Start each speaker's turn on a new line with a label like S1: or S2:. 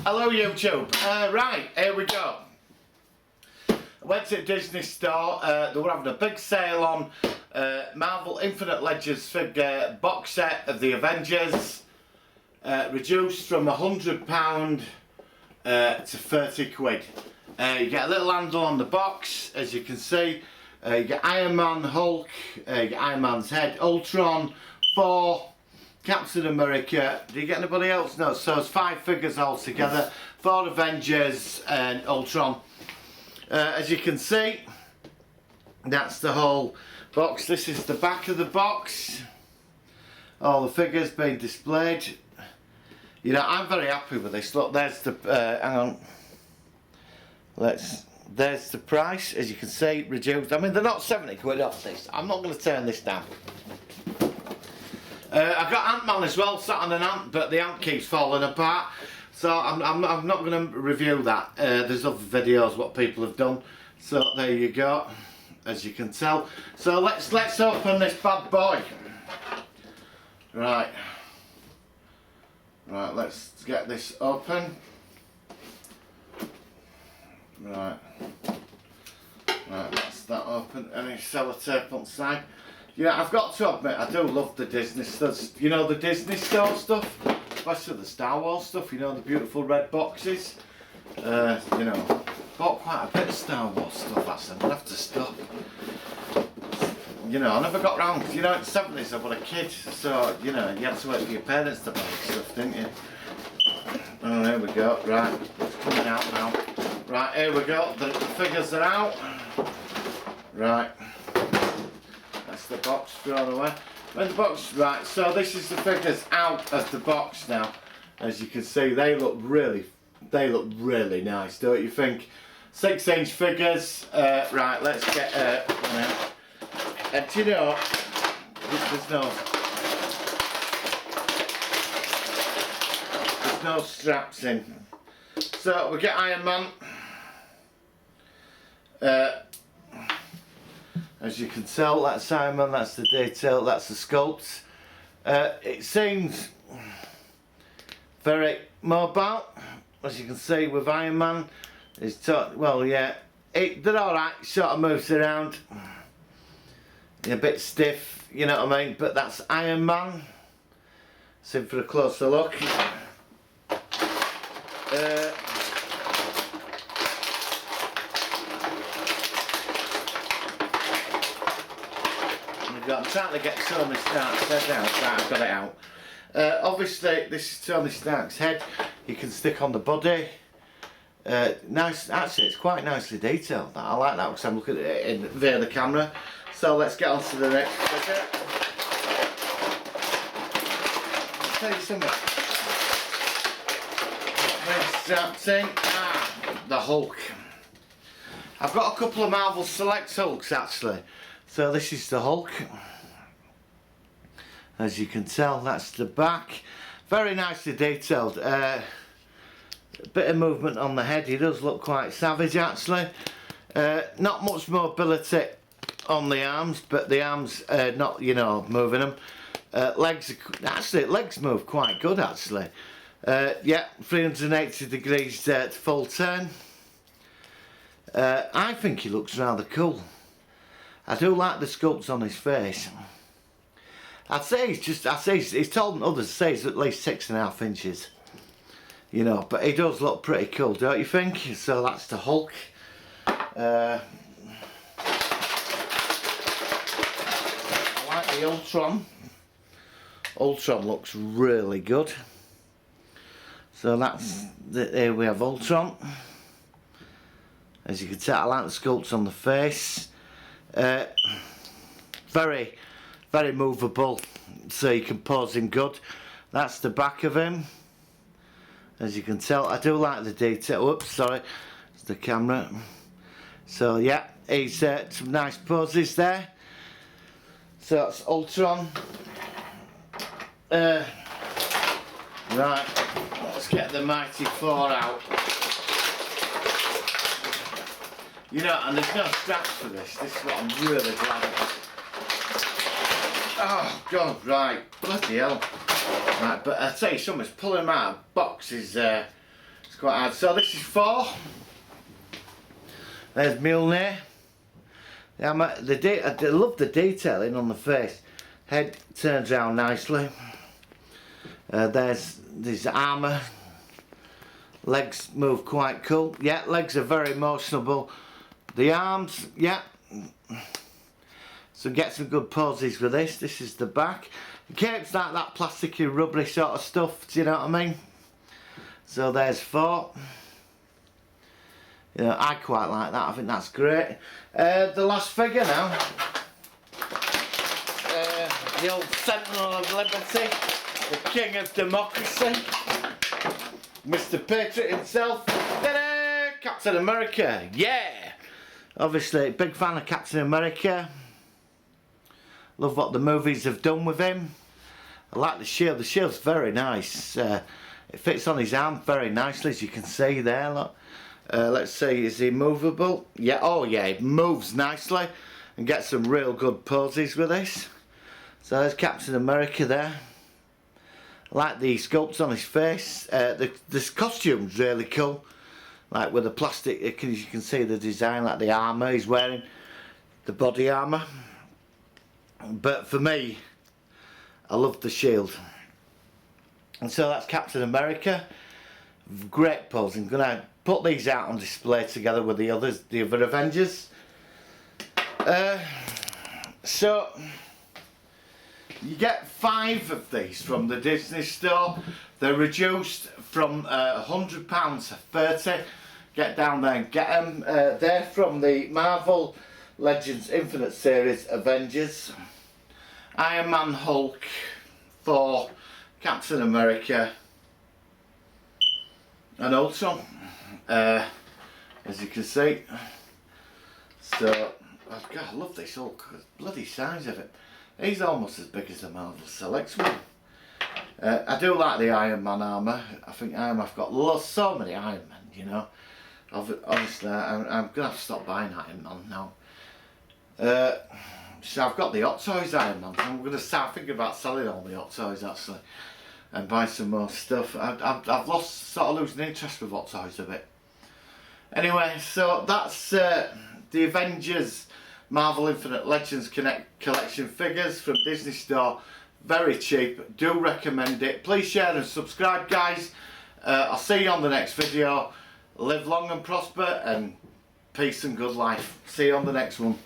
S1: Hello YouTube. Right, here we go. I went to a Disney store. They were having a big sale on Marvel Infinite Ledgers figure box set of the Avengers, reduced from £100 to 30 quid. You get a little handle on the box, as you can see. You get Iron Man, Hulk, you get Iron Man's head, Ultron, Thor, Captain America. Do you get anybody else? No, so it's 5 figures all together. 4 Avengers and Ultron. As you can see, that's the whole box. This is the back of the box. All the figures being displayed. You know, I'm very happy with this. Look, there's the hang on. There's the price, as you can see, reduced. I mean, they're not 70 quid off this. I'm not going to turn this down. I've got Ant-Man as well, sat on an ant, but the ant keeps falling apart. So I'm not going to review that. There's other videos what people have done. So there you go, as you can tell. So let's open this bad boy. Right, let's get this open. Right, that's that open. Any sellotape on the side. Yeah, I've got to admit, I do love the Disney stuff. You know, the Disney store stuff, especially the Star Wars stuff. You know, the beautiful red boxes. You know, bought quite a bit of Star Wars stuff. Actually, I'm gonna have to stop. You know, I never got round. You know, in the 70s I was a kid, so you know, you had to wait for your parents to buy stuff, didn't you? Oh, there we go. Right, it's coming out now. Right, here we go. The figures are out. Right. That's the box thrown away. When the box, right, so this is the figures out of the box now. As you can see, they look really nice, don't you think? 6-inch figures. Right, let's get one out. And do you know, there's no straps in. So we get Iron Man. As you can tell, that's Iron Man, that's the detail, that's the sculpt. It seems very mobile, as you can see with Iron Man. Well, yeah, they're alright, sort of moves around. A bit stiff, you know what I mean, but that's Iron Man. See for a closer look. I'm trying to get Tony Stark's head out. Right, I've got it out. Obviously, this is Tony Stark's head. You can stick on the body. Nice. Actually, it's quite nicely detailed. I like that because I'm looking at it via the camera. So let's get on to the next figure. I'll tell you something. Strapped in. The Hulk. I've got a couple of Marvel Select Hulks actually. So this is the Hulk. As you can tell, that's the back. Very nicely detailed. A bit of movement on the head. He does look quite savage actually. Not much mobility on the arms, but the arms not, you know, moving them. Legs move quite good actually. Yeah, 380 degrees to full turn. I think he looks rather cool. I do like the sculpts on his face. I'd say he's told others to say he's at least 6.5 inches. You know, but he does look pretty cool, don't you think? So that's the Hulk. I like the Ultron. Ultron looks really good. So that's here we have Ultron. As you can tell, I like the sculpts on the face. Very movable, so you can pose him good. That's the back of him. As you can tell, I do like the detail. Oops, sorry, it's the camera. So yeah, he's some nice poses there. So that's Ultron. Right, let's get the Mighty Thor out. You know, and there's no straps for this. This is what I'm really glad about. Oh God, right, bloody hell. Right, but I tell you something, pulling them out of the box is it's quite hard. So this is 4. There's Mjolnir. Yeah, I love the detailing on the face. Head turns around nicely. There's this armour. Legs move quite cool. Yeah, legs are very motionable. The arms, yeah. So get some good poses with this. This is the back. The cape's like that plasticky, rubbery sort of stuff. Do you know what I mean? So there's 4. You know, I quite like that. I think that's great. The last figure now. The old Sentinel of Liberty, the King of Democracy, Mr. Patriot himself. Ta-da! Captain America. Yeah. Obviously, big fan of Captain America. Love what the movies have done with him. I like the shield. The shield's very nice. It fits on his arm very nicely, as you can see there. Look. Let's see, is he movable? Yeah, oh yeah, he moves nicely and gets some real good poses with this. So there's Captain America there. I like the sculpts on his face. This costume's really cool. Like with the plastic, as you can see the design, like the armour he's wearing, the body armour. But for me, I love the shield. And so that's Captain America. Great posing. Gonna put these out on display together with the other Avengers. So you get 5 of these from the Disney store. They're reduced from £100 to 30. Get down there and get them. They're from the Marvel Legends Infinite series Avengers. Iron Man, Hulk, Thor, Captain America, and Ultron. As you can see. So, oh God, I love this Hulk. The bloody size of it. He's almost as big as the Marvel Selects one. I do like the Iron Man armour. I think Iron Man's got so many Iron Men, you know. Obviously, I'm going to have to stop buying Iron Man now. So I've got the Hot Toys Iron Man. I'm going to start thinking about selling all the Hot Toys actually. And buy some more stuff. I've lost, sort of losing interest with Hot Toys a bit. Anyway, so that's the Avengers Marvel Infinite Legends Collection figures from Disney Store. Very cheap. Do recommend it. Please share and subscribe, guys. I'll see you on the next video. Live long and prosper, and peace and good life. See you on the next one.